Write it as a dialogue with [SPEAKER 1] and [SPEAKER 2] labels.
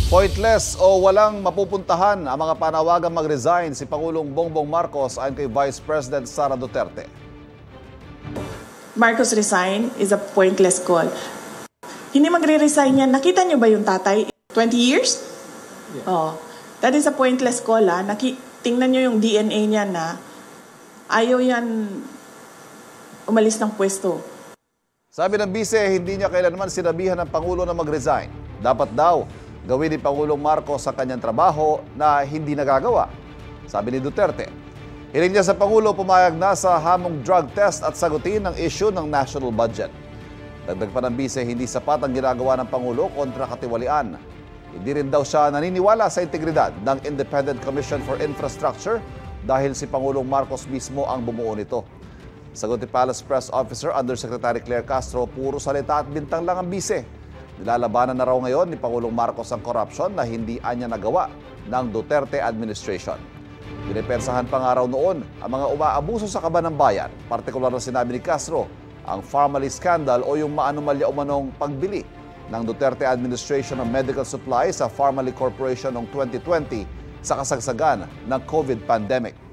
[SPEAKER 1] Pointless o walang mapupuntahan ang mga panawagang mag-resign si Pangulong Bongbong Marcos ayon kay Vice President Sara Duterte.
[SPEAKER 2] Marcos resign is a pointless call. Hindi magre-resign yan. Nakita niyo ba yung tatay? 20 years? Yeah. Oh, that is a pointless call. Tingnan niyo yung DNA niya na ayaw yan umalis ng pwesto.
[SPEAKER 1] Sabi ng bise, hindi niya kailanman sinabihan ng Pangulo na mag-resign. Dapat daw gawin ni Pangulong Marcos ang kanyang trabaho na hindi nagagawa. Sabi ni Duterte, hiling niya sa Pangulo pumayag na sa hamong drug test at sagutin ang issue ng national budget. Dagdag pa ng bise, hindi sapat ang ginagawa ng Pangulo kontra katiwalian. Hindi rin daw siya naniniwala sa integridad ng Independent Commission for Infrastructure dahil si Pangulong Marcos mismo ang bumuo nito. Sagot ni Palace Press Officer Undersecretary Claire Castro, puro salita at bintang lang ang bise. Nilalabanan na raw ngayon ni Pangulong Marcos ang corruption na hindi anya nagawa ng Duterte administration. Dinipensahan pa nga raw noon ang mga umaabuso sa kaban ng bayan, partikular na sinabi ni Castro, ang Pharmaly scandal o yung maanumalya umanong pagbili ng Duterte administration ng medical supply sa Pharmaly Corporation noong 2020 sa kasagsagan ng COVID pandemic.